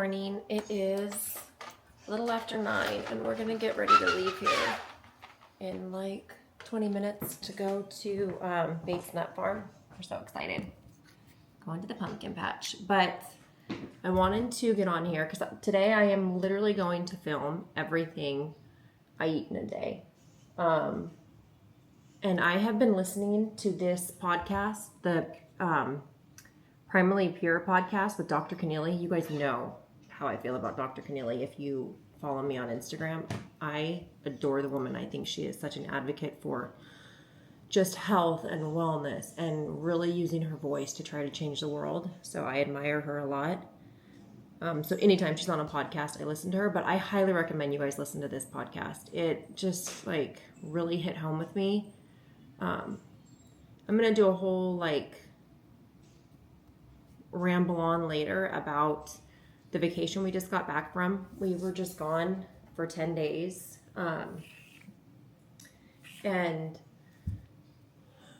morning. It is a little after 9 and we're gonna get ready to leave here in like 20 minutes to go to Bates Nut Farm. We're so excited. Going to the pumpkin patch. But I wanted to get on here because today I am literally going to film everything I eat in a day. And I have been listening to this podcast, the Primarily Pure podcast with Dr. Keneally. You guys know how I feel about Dr. Keneally. If you follow me on Instagram, I adore the woman. I think she is such an advocate for just health and wellness and really using her voice to try to change the world. So I admire her a lot. So anytime she's on a podcast, I listen to her, but I highly recommend you guys listen to this podcast. It just like really hit home with me. I'm going to do a whole ramble on later about the vacation we just got back from. We were just gone for 10 days. And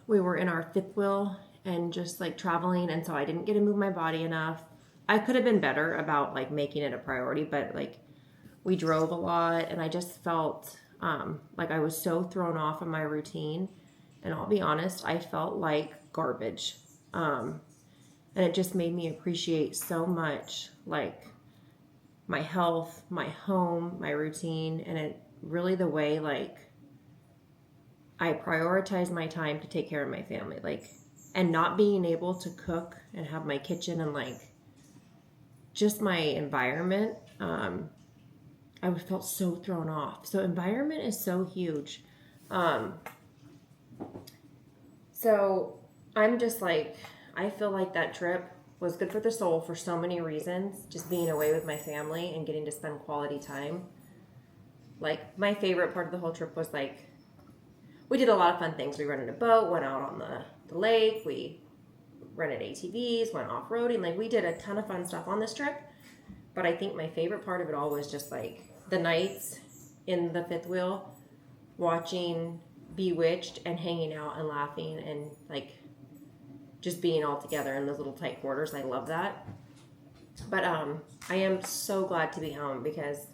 we were in our fifth wheel and just traveling. And so I didn't get to move my body enough. I could have been better about making it a priority, but we drove a lot and I just felt like I was so thrown off of my routine. And I'll be honest, I felt like garbage. And it just made me appreciate so much my health, my home, my routine, and it really the way I prioritize my time to take care of my family. And not being able to cook and have my kitchen and just my environment, I felt so thrown off. So environment is so huge. So I'm just I feel like that trip was good for the soul for so many reasons. Just being away with my family and getting to spend quality time. My favorite part of the whole trip was we did a lot of fun things. We rented a boat, went out on the lake, we rented ATVs, went off-roading. We did a ton of fun stuff on this trip. But I think my favorite part of it all was just the nights in the fifth wheel, watching Bewitched and hanging out and laughing and just being all together in those little tight quarters. I love that. But I am so glad to be home because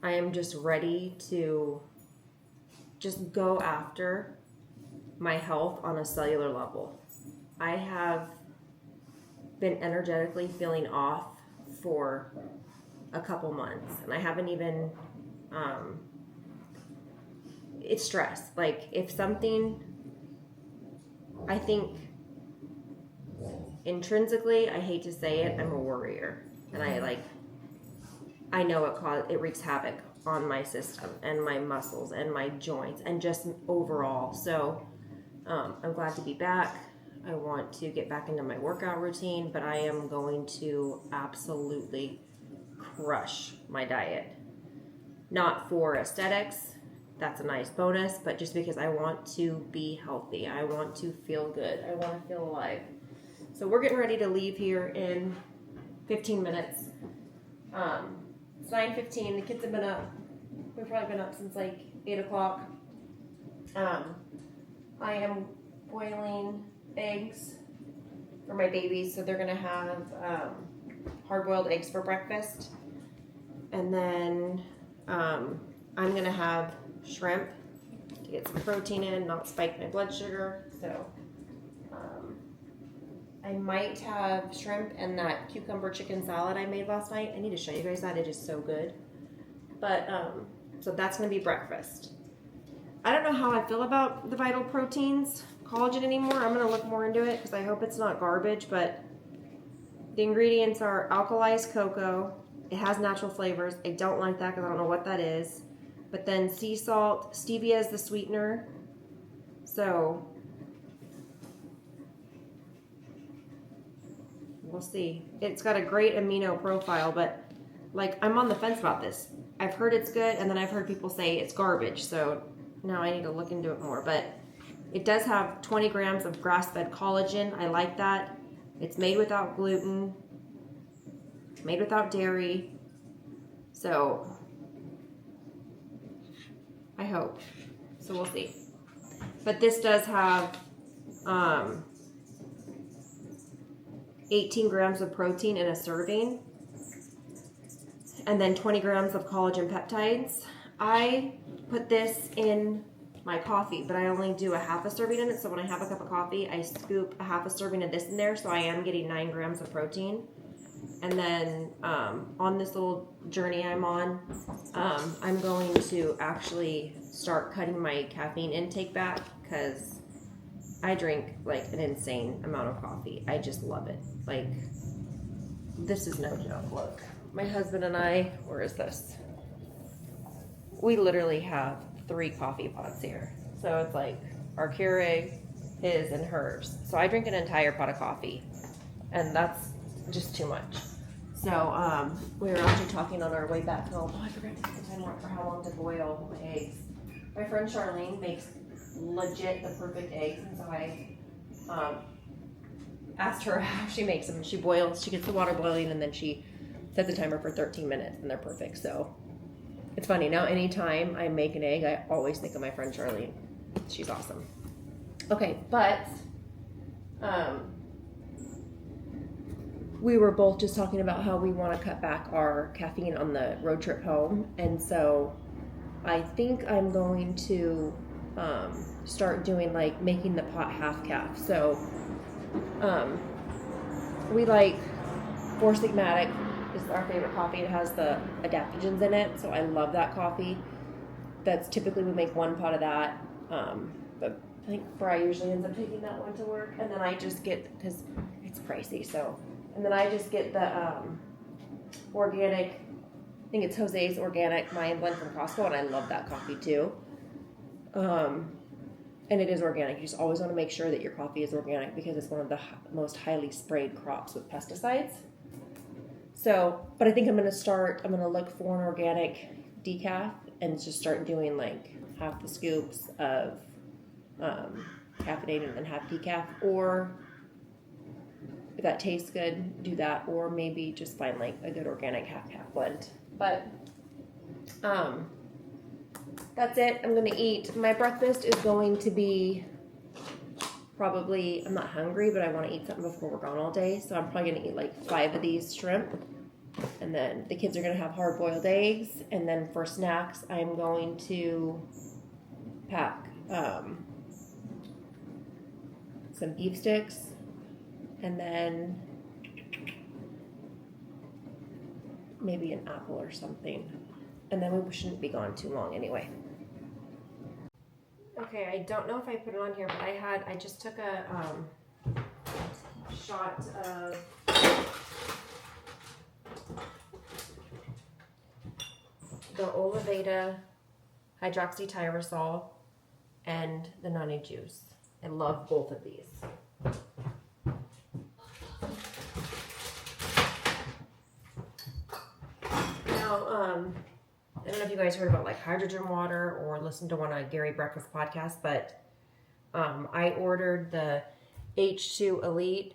I am just ready to just go after my health on a cellular level. I have been energetically feeling off for a couple months and I haven't even it's stress. If something, I think intrinsically, I hate to say it, I'm a worrier. And I know it wreaks havoc on my system and my muscles and my joints and just overall. So I'm glad to be back. I want to get back into my workout routine, but I am going to absolutely crush my diet. Not for aesthetics. That's a nice bonus, but just because I want to be healthy. I want to feel good. I want to feel alive. So we're getting ready to leave here in 15 minutes. It's 9:15. The kids have been up. We've probably been up since 8 o'clock. I am boiling eggs for my babies, so they're going to have hard-boiled eggs for breakfast. And then I'm going to have shrimp to get some protein in, not spike my blood sugar. So I might have shrimp and that cucumber chicken salad I made last night. I need to show you guys that. It is so good. But so that's going to be breakfast. I don't know how I feel about the Vital Proteins collagen anymore. I'm going to look more into it because I hope it's not garbage. But the ingredients are alkalized cocoa. It has natural flavors. I don't like that because I don't know what that is. But then sea salt, stevia is the sweetener. So we'll see. It's got a great amino profile, but I'm on the fence about this. I've heard it's good, and then I've heard people say it's garbage. So now I need to look into it more. But it does have 20 grams of grass-fed collagen. I like that. It's made without gluten, made without dairy. So I hope. So we'll see. But this does have 18 grams of protein in a serving. and then 20 grams of collagen peptides. I put this in my coffee, but I only do a half a serving in it. So when I have a cup of coffee, I scoop a half a serving of this in there. So I am getting 9 grams of protein. And then on this little journey I'm on, I'm going to actually start cutting my caffeine intake back because I drink like an insane amount of coffee. I just love it. Like, this is no joke. Look, my husband and I, where is this? We literally have 3 coffee pots here. So it's like our Keurig, his, and hers. So I drink an entire pot of coffee, and that's just too much. So we were actually talking on our way back home. Oh, I forgot to put the timer up for how long to boil my eggs. My friend Charlene makes legit the perfect eggs, and so I asked her how she makes them. She gets the water boiling, and then she sets the timer for 13 minutes, and they're perfect. So it's funny, now anytime I make an egg, I always think of my friend Charlene. She's awesome. Okay, but we were both just talking about how we want to cut back our caffeine on the road trip home, and so I think I'm going to start doing like making the pot half calf. So we like Four Sigmatic is our favorite coffee. It has the adaptogens in it, so I love that coffee. That's typically we make 1 pot of that, but I think Bri usually ends up taking that one to work, and then I just get, because it's pricey, so, and then I just get the organic, I think it's Jose's Organic Mayan Blend from Costco, and I love that coffee too. And it is organic. You just always want to make sure that your coffee is organic because it's one of the most highly sprayed crops with pesticides. So, but I think I'm going to look for an organic decaf and just start doing like half the scoops of caffeinated and then half decaf, or if that tastes good, do that, or maybe just find like a good organic half blend. But that's it. I'm going to eat. My breakfast is going to be probably, I'm not hungry, but I want to eat something before we're gone all day. So I'm probably going to eat like 5 of these shrimp. And then the kids are going to have hard-boiled eggs. And then for snacks, I'm going to pack some beef sticks. And then maybe an apple or something. And then we shouldn't be gone too long anyway. Okay, I don't know if I put it on here, but I just took a shot of the Oliveta hydroxytyrosol and the noni juice. I love both of these. Now, I don't know if you guys heard about like hydrogen water or listened to one of Gary Breakfast podcast, but I ordered the H2 Elite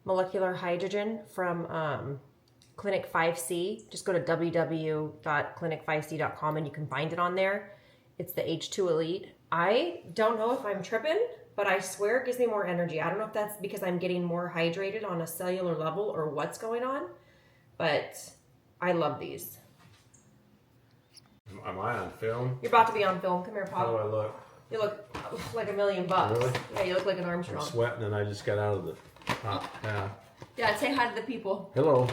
molecular hydrogen from Clinic 5C. Just go to www.clinic5c.com and you can find it on there. It's the H2 Elite. I don't know if I'm tripping, but I swear it gives me more energy. I don't know if that's because I'm getting more hydrated on a cellular level or what's going on, but I love these. Am I on film? You're about to be on film. Come here, Pop. How do I look? You look like $1 million. Really? Yeah, you look like an Armstrong. I'm sweating and I just got out of the hot bath. Yeah, say hi to the people. Hello.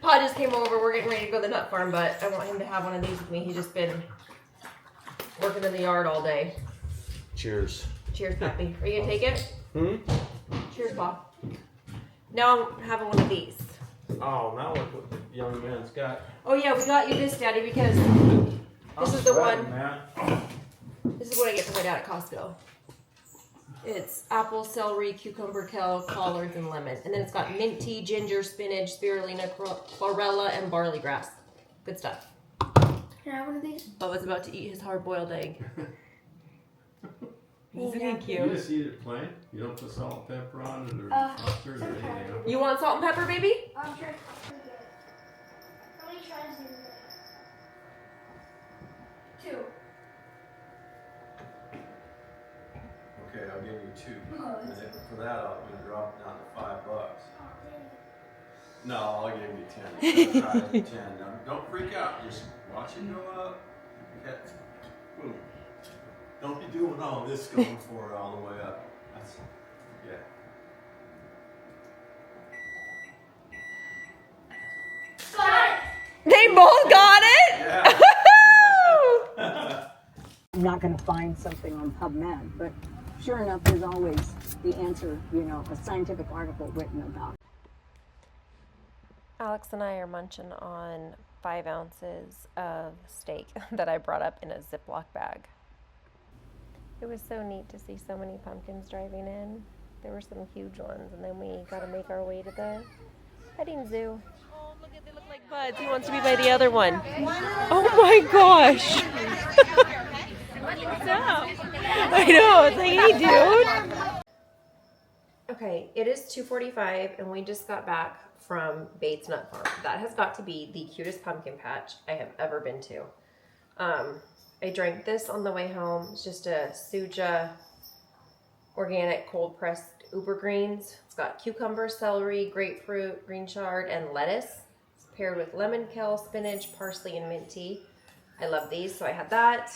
Pa just came over. We're getting ready to go to the nut farm, but I want him to have one of these with me. He's just been working in the yard all day. Cheers. Cheers, Pappy. Are you going to take it? Cheers, Pa. Now I'm having one of these. Oh, now look what the young man's got. Oh, yeah, we got you this, Daddy, because this is the one. Man. This is what I get from my dad at Costco. It's apple, celery, cucumber, kale, collards, and lemon. And then it's got mint tea, ginger, spinach, spirulina, chlorella, and barley grass. Good stuff. Can I have one of these? Bubba's about to eat his hard-boiled egg. Isn't he You cute? just eat it plain? You don't put salt and pepper on it or mustard or anything else? You want salt and pepper, baby? I'm sure. How many tries do you get? 2. Okay, I'll give you 2. Oh, And then for that, I'm going to drop it down to $5. Oh, dang it. No, I'll give you 10. Try it, 10. Now, don't freak out. Just watch it go up. Okay. Boom. Don't be doing all this going for it all the way up. That's, yeah. Got it. They both got it? Yeah. I'm not going to find something on PubMed, but sure enough, there's always the answer, you know, a scientific article written about. Alex and I are munching on 5 ounces of steak that I brought up in a Ziploc bag. It was so neat to see so many pumpkins driving in. There were some huge ones, and then we got to make our way to the petting zoo. Oh, look at, they look like buds. He wants to be by the other one. Oh my gosh. What's up? I know, it's like, hey dude. Okay, it is 2:45 and we just got back from Bates Nut Farm. That has got to be the cutest pumpkin patch I have ever been to. I drank this on the way home. It's just a Suja organic cold pressed uber greens. It's got cucumber, celery, grapefruit, green chard, and lettuce. It's paired with lemon, kale, spinach, parsley, and mint tea. I love these, so I had that.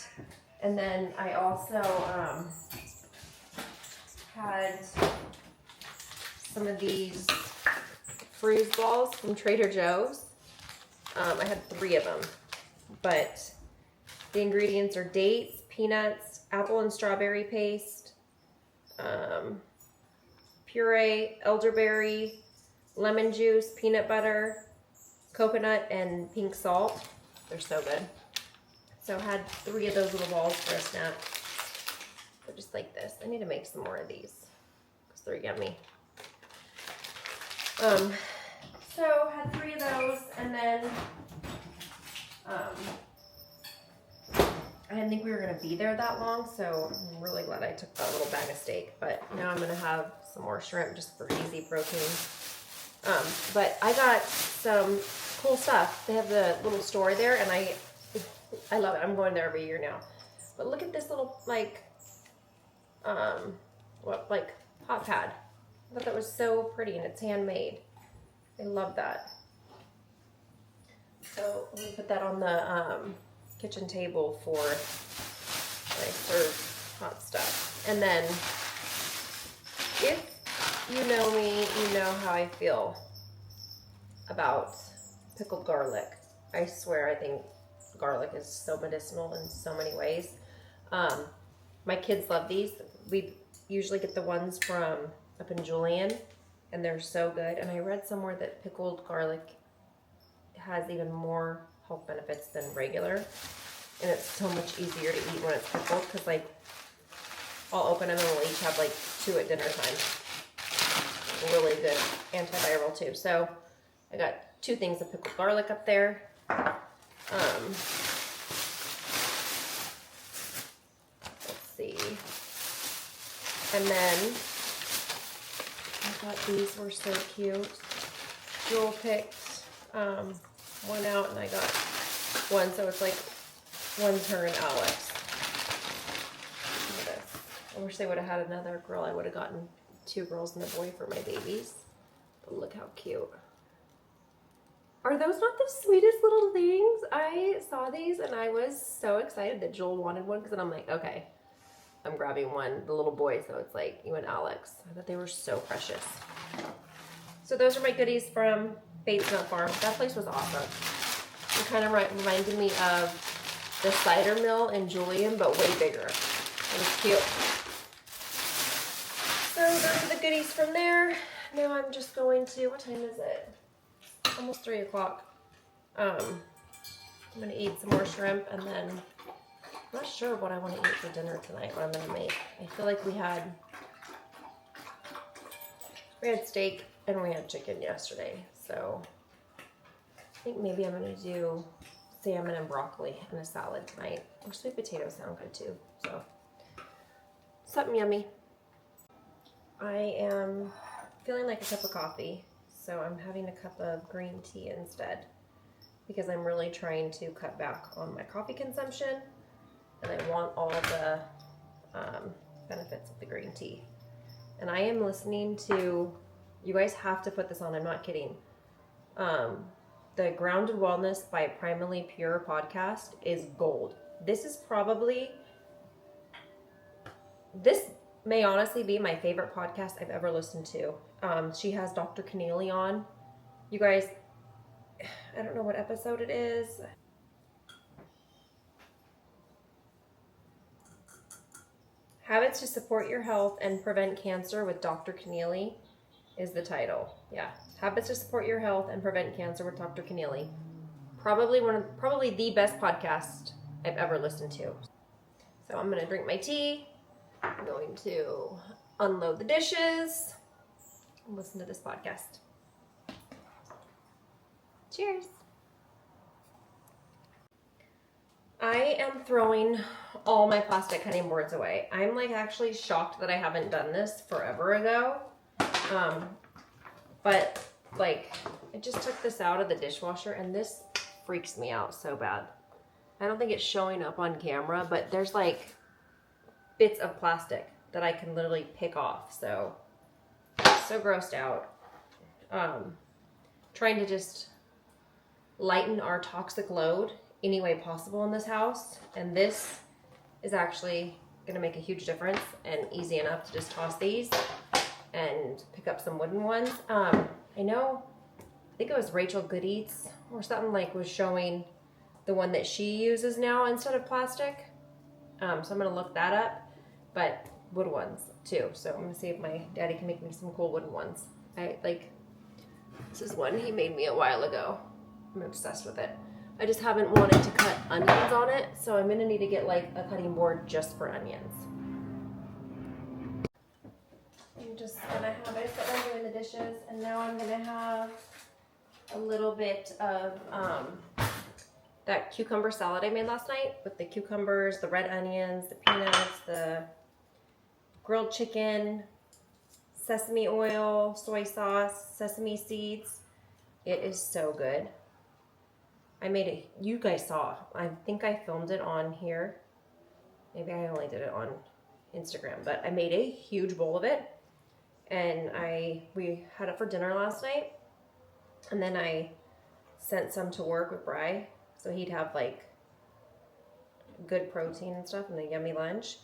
And then I also had some of these fruit balls from Trader Joe's. I had 3 of them, but the ingredients are dates, peanuts, apple and strawberry paste, puree, elderberry, lemon juice, peanut butter, coconut, and pink salt. They're so good. So I had 3 of those little balls for a snack. They're just like this. I need to make some more of these because they're yummy. So had 3 of those, and then I didn't think we were gonna be there that long, so I'm really glad I took that little bag of steak. But now I'm gonna have some more shrimp just for easy protein. But I got some cool stuff. They have the little store there, and I love it. I'm going there every year now. But look at this little like hot pad. I thought that was so pretty, and it's handmade. I love that. So I'm gonna put that on the kitchen table for when I serve hot stuff. And then, if you know me, you know how I feel about pickled garlic. I swear, I think garlic is so medicinal in so many ways. My kids love these. We usually get the ones from up in Julian, and they're so good. And I read somewhere that pickled garlic has even more health benefits than regular, and it's so much easier to eat when it's pickled, because like I'll open them and we'll each have like 2 at dinner time. Really good antiviral too. So I got 2 things of pickled garlic up there. Let's see. And then I thought these were so cute. Jewel picked one out, and I got one, so it's like one's her and Alex. Look at this. I wish they would have had another girl. I would have gotten 2 girls and a boy for my babies. But look how cute. Are those not the sweetest little things? I saw these and I was so excited that Joel wanted one, because then I'm like, okay, I'm grabbing one, the little boy, so it's like you and Alex. I thought they were so precious. So those are my goodies from Bates Nut Farm. That place was awesome. It kind of reminded me of the cider mill in Julian, but way bigger. It was cute. So those are the goodies from there. Now I'm just going to, what time is it? Almost 3 o'clock. I'm going to eat some more shrimp, and then I'm not sure what I want to eat for dinner tonight, what I'm going to make. I feel like we had steak and we had chicken yesterday, so I think maybe I'm going to do salmon and broccoli and a salad tonight. Or sweet potatoes sound good too, so something yummy. I am feeling like a cup of coffee, so I'm having a cup of green tea instead, because I'm really trying to cut back on my coffee consumption, and I want all the benefits of the green tea. And I am listening to, you guys have to put this on, I'm not kidding, The Grounded Wellness by Primally Pure podcast is gold. This may honestly be my favorite podcast I've ever listened to. She has Dr. Keneally on. You guys, I don't know what episode it is. Habits to Support Your Health and Prevent Cancer with Dr. Keneally is the title. Yeah, Habits to Support Your Health and Prevent Cancer with Dr. Keneally. Probably the best podcast I've ever listened to. So I'm gonna drink my tea. I'm going to unload the dishes and listen to this podcast. Cheers. I am throwing all my plastic cutting boards away. I'm like actually shocked that I haven't done this forever ago. But like I just took this out of the dishwasher and this freaks me out so bad. I don't think it's showing up on camera, but there's like bits of plastic that I can literally pick off. So grossed out. Trying to just lighten our toxic load any way possible in this house, and this is actually going to make a huge difference and easy enough to just toss these and pick up some wooden ones. I think it was Rachel Good Eats or something like was showing the one that she uses now instead of plastic. So I'm going to look that up, but wood ones too. So I'm going to see if my daddy can make me some cool wooden ones. This is one he made me a while ago. I'm obsessed with it. I just haven't wanted to cut onions on it, so I'm gonna need to get like a cutting board just for onions. I'm just gonna have it sit right here in the dishes, and now I'm gonna have a little bit of that cucumber salad I made last night with the cucumbers, the red onions, the peanuts, the grilled chicken, sesame oil, soy sauce, sesame seeds. It is so good. I made it, you guys saw, I think I filmed it on here. Maybe I only did it on Instagram, but I made a huge bowl of it. And we had it for dinner last night. And then I sent some to work with Bri. So he'd have like good protein and stuff and a yummy lunch.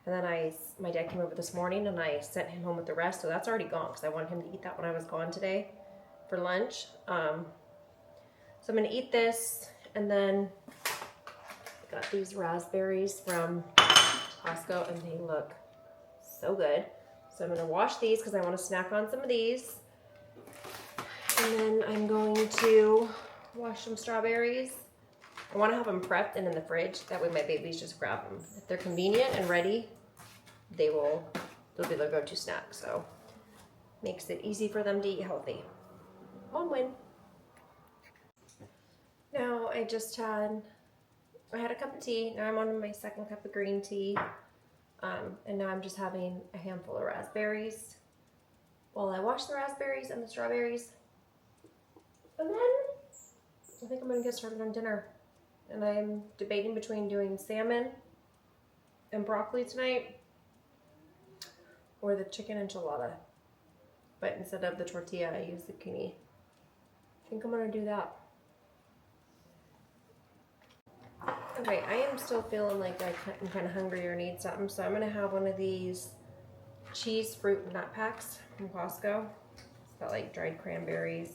And then my dad came over this morning and I sent him home with the rest. So that's already gone because I wanted him to eat that when I was gone today for lunch. So I'm going to eat this, and then I got these raspberries from Costco, and they look so good. So I'm going to wash these because I want to snack on some of these. And then I'm going to wash some strawberries. I want to have them prepped and in the fridge. That way my babies just grab them. If they're convenient and ready, they'll be their go-to snack. So makes it easy for them to eat healthy. One win. Now I had a cup of tea. Now I'm on my second cup of green tea. And now I'm just having a handful of raspberries while I wash the raspberries and the strawberries. And then I think I'm going to get started on dinner. And I'm debating between doing salmon and broccoli tonight or the chicken enchilada. But instead of the tortilla, I use zucchini. I think I'm going to do that. Okay, I am still feeling like I'm kind of hungry or need something, so I'm going to have one of these cheese fruit nut packs from Costco. It's got like dried cranberries,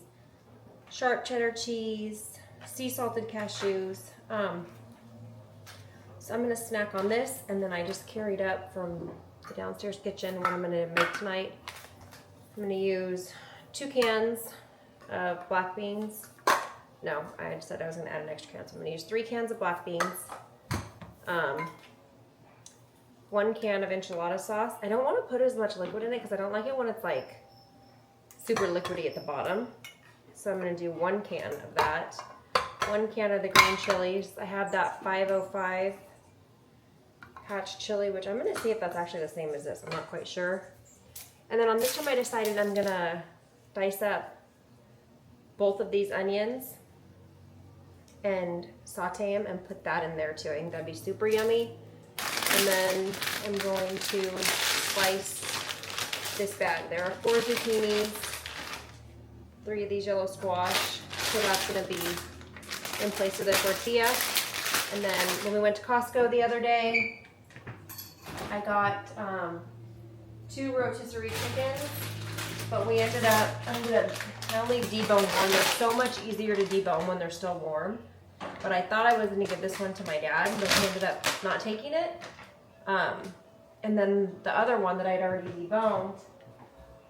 sharp cheddar cheese, sea salted cashews. So I'm going to snack on this, and then I just carried up from the downstairs kitchen what I'm going to make tonight. I'm going to use 2 cans of black beans. No, I said I was going to add an extra can, so I'm going to use 3 cans of black beans, 1 can of enchilada sauce. I don't want to put as much liquid in it because I don't like it when it's like super liquidy at the bottom. So I'm going to do 1 can of that, 1 can of the green chilies. I have that 505 patch chili, which I'm going to see if that's actually the same as this. I'm not quite sure. And then on this one I decided I'm going to dice up both of these onions and saute them and put that in there too. I think that'd be super yummy. And then I'm going to slice this bag. There are 4 zucchinis, 3 of these yellow squash, So that's gonna be in place of the tortilla. And then when we went to Costco the other day, I got 2 rotisserie chickens, but I only deboned one. They're so much easier to debone when they're still warm. But I thought I was gonna give this one to my dad, but he ended up not taking it. And then the other one that I'd already deboned,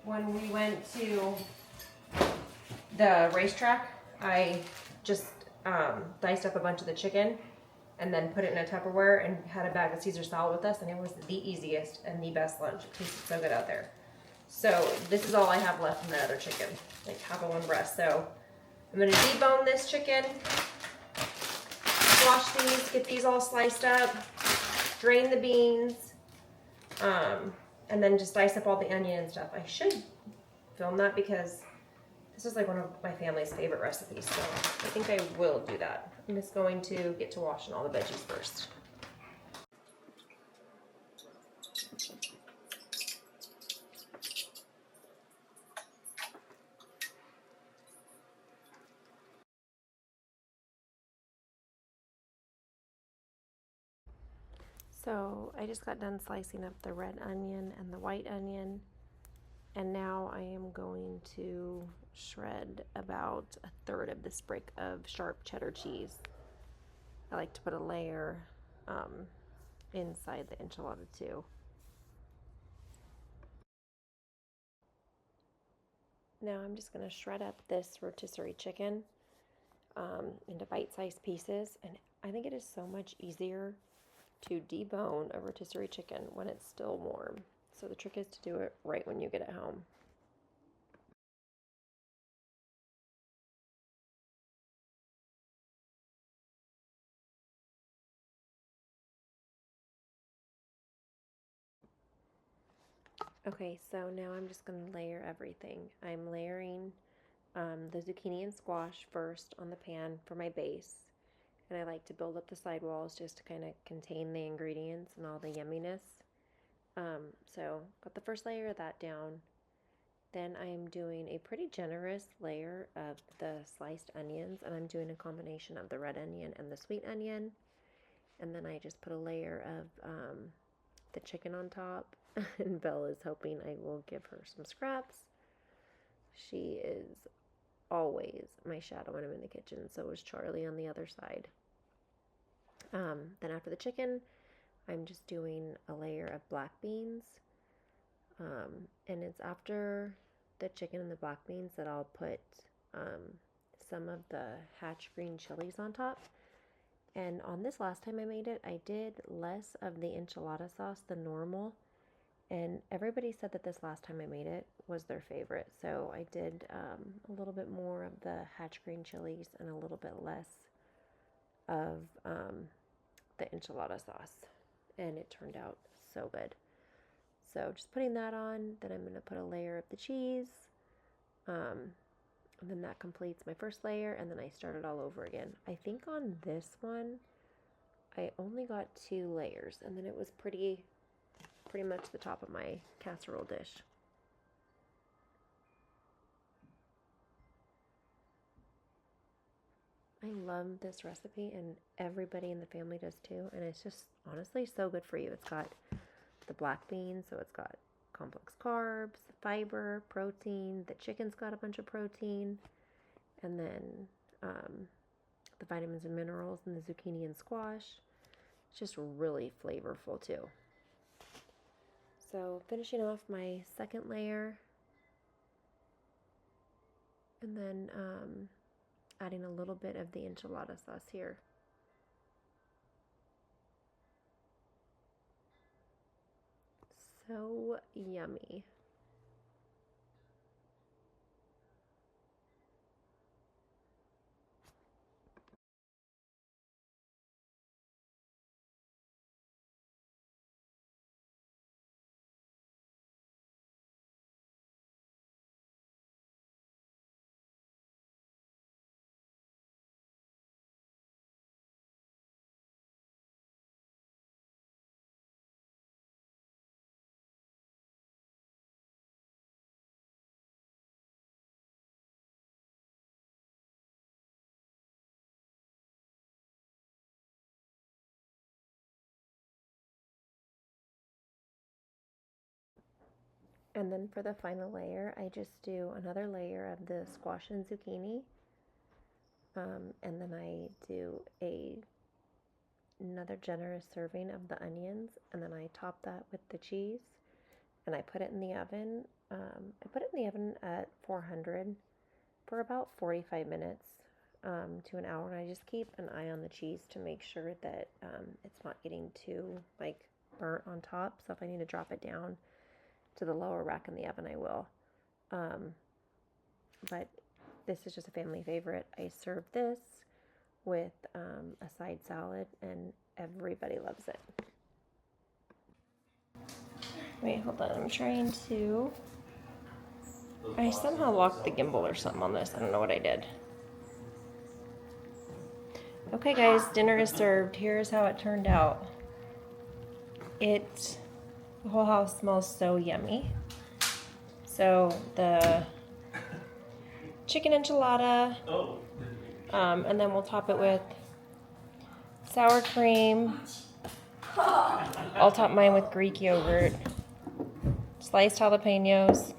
when we went to the racetrack, I just diced up a bunch of the chicken and then put it in a Tupperware and had a bag of Caesar salad with us, and it was the easiest and the best lunch. It tasted so good out there. So this is all I have left in the other chicken, like half of one breast. So I'm gonna debone this chicken, wash these, get these all sliced up, drain the beans, and then just dice up all the onion and stuff. I should film that because this is like one of my family's favorite recipes, so I think I will do that. I'm just going to get to washing all the veggies first. So I just got done slicing up the red onion and the white onion, and now I am going to shred about 1/3 of this brick of sharp cheddar cheese. I like to put a layer inside the enchilada too. Now I'm just going to shred up this rotisserie chicken into bite-sized pieces, and I think it is so much easier to debone a rotisserie chicken when it's still warm. So the trick is to do it right when you get it home. Okay, so now I'm just going to layer everything. I'm layering the zucchini and squash first on the pan for my base. And I like to build up the sidewalls just to kind of contain the ingredients and all the yumminess. So got the first layer of that down. Then I'm doing a pretty generous layer of the sliced onions, and I'm doing a combination of the red onion and the sweet onion. And then I just put a layer of the chicken on top. And Belle is hoping I will give her some scraps. She is always my shadow when I'm in the kitchen. So is Charlie on the other side. Then after the chicken, I'm just doing a layer of black beans. And it's after the chicken and the black beans that I'll put some of the hatch green chilies on top. And on this last time I made it, I did less of the enchilada sauce than normal. And everybody said that this last time I made it was their favorite. So I did a little bit more of the hatch green chilies and a little bit less of the enchilada sauce. And it turned out so good. So just putting that on, then I'm going to put a layer of the cheese. And then that completes my first layer, and then I start it all over again. I think on this one, I only got 2 layers, and then it was pretty much the top of my casserole dish. I love this recipe, and everybody in the family does too, and it's just honestly so good for you. It's got the black beans, so it's got complex carbs, fiber, protein. The chicken's got a bunch of protein, and then the vitamins and minerals in the zucchini and squash. It's just really flavorful too. So finishing off my second layer, and then adding a little bit of the enchilada sauce here. So yummy. And then for the final layer, I just do another layer of the squash and zucchini. And then I do another generous serving of the onions, and then I top that with the cheese, and I put it in the oven. I put it in the oven at 400 for about 45 minutes to an hour, and I just keep an eye on the cheese to make sure that it's not getting too like burnt on top. So if I need to drop it down to the lower rack in the oven, I will. But this is just a family favorite. I serve this with a side salad, and everybody loves it. Wait, hold on. I'm trying to... I somehow locked the gimbal or something on this. I don't know what I did. Okay, guys, dinner is served. Here's how it turned out. The whole house smells so yummy. So the chicken enchilada, and then we'll top it with sour cream. I'll top mine with Greek yogurt, sliced jalapenos.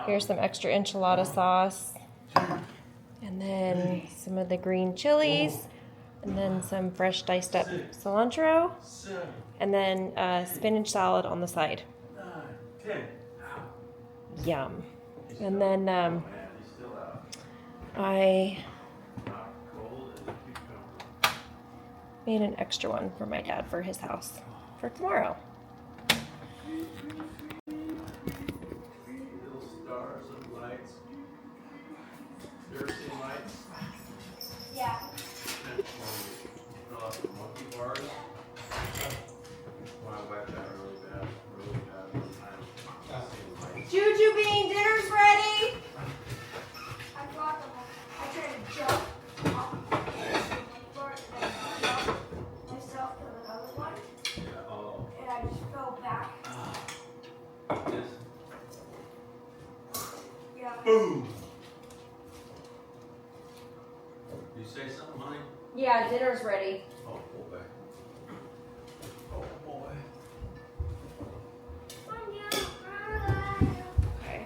Here's some extra enchilada sauce, and then some of the green chilies, and then some fresh diced up cilantro, and then spinach salad on the side. Yum. And then I made an extra one for my dad for his house for tomorrow. Little stars of lights. You ever seen lights? Yeah. Monkey bars. My wife got really bad one time. Juju Bean, dinner's ready! I got them. I tried to jump off myself to another one, Yeah, oh. and I just fell back. This. Yeah. Boom! You say something, honey? Yeah, dinner's ready. Oh boy. Oh boy. Okay.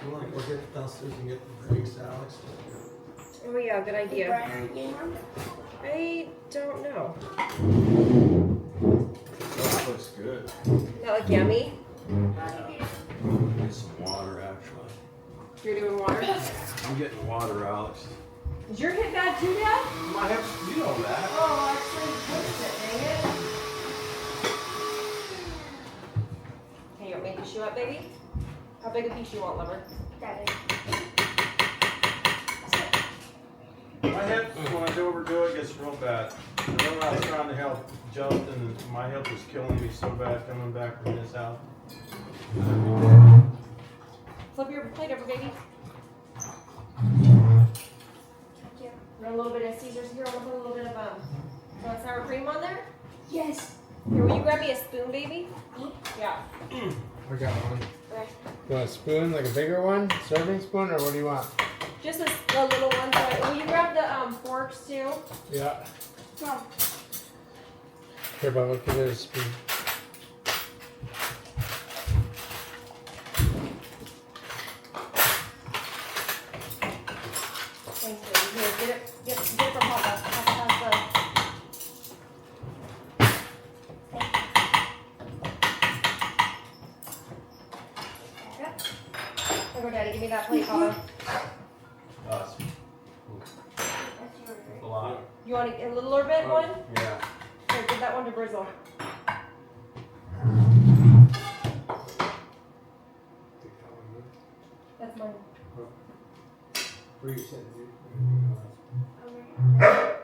You want to go get downstairs and get the drinks, Alex? Oh yeah, good idea. Brian, you know? I don't know. That looks good. That look yummy? Get some water, actually. You're doing water? I'm getting water, Alex. Is your hip bad too, Dad? My hips, you know that. Oh, actually, fixed it, dang it. Okay, you want me to piece you up, baby? How big a piece you want, lover? That is. My hip, when I overdo it, gets real bad. And then when I was trying to help jump, and my hip was killing me so bad coming back from this house. Flip your plate over, baby. Thank you. Want a little bit of Caesar's here? I'll put a little bit of sour cream on there. Yes. Here, will you grab me a spoon, baby? Yeah. I got one. Okay. You want a spoon, like a bigger one? Serving spoon, or what do you want? Just a little one. So will you grab the forks too? Yeah. Mom. Here, Bubba, look at this spoon. Thanks, baby. Here, get it from Papa. Papa has Yep. Here, go, Daddy. Give me that plate, Papa. Us. That's yours, right? A lot. You want a littler bit one? Yeah. Here, give that one to Brizzle. That's mine. Where you sitting, dude? Over here.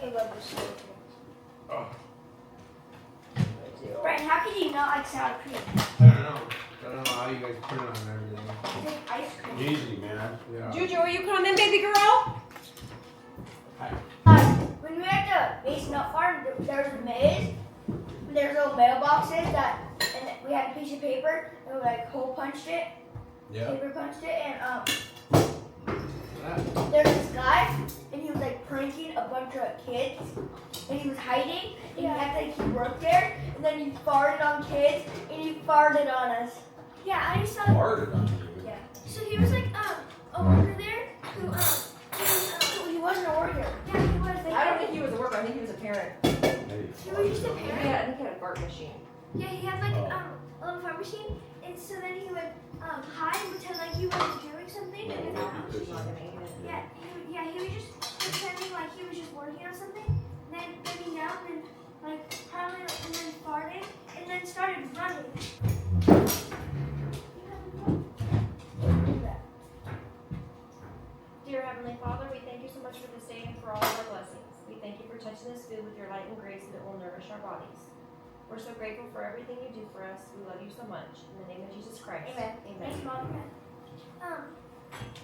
I love this show. Brian, how can you not like sour cream? I don't know. I don't know how you guys put it on everything. It's like ice cream. Easy, man. Yeah. Juju, are you coming, baby girl? When we were at the base nut farm, there was a maze. There's little mailboxes and we had a piece of paper and we like hole punched it Yeah. paper punched it, and there's this guy, and he was like pranking a bunch of kids, and he was hiding, and he acted like he worked there, and then he farted on kids, and he farted on us. Yeah, I saw. Farted on you. Yeah. So he was like a worker there who he wasn't a worker. Yeah, he was. Like, I don't think he was a worker. I think he was a parent. Hey, He was just a parent. Yeah, I think he had a fart machine. Yeah, he had like a little fart machine, and so then he would hide and pretend like he was doing something. And She's not gonna eat it. yeah, he was just pretending like he was just working on something. And then he knelt and like probably and then farted and then started running. Dear Heavenly Father, we thank you so much for this day and for all of our blessings. We thank you for touching this food with your light and grace that it will nourish our bodies. We're so grateful for everything you do for us. We love you so much. In the name of Jesus Christ. Amen. Amen. Thanks, Mom.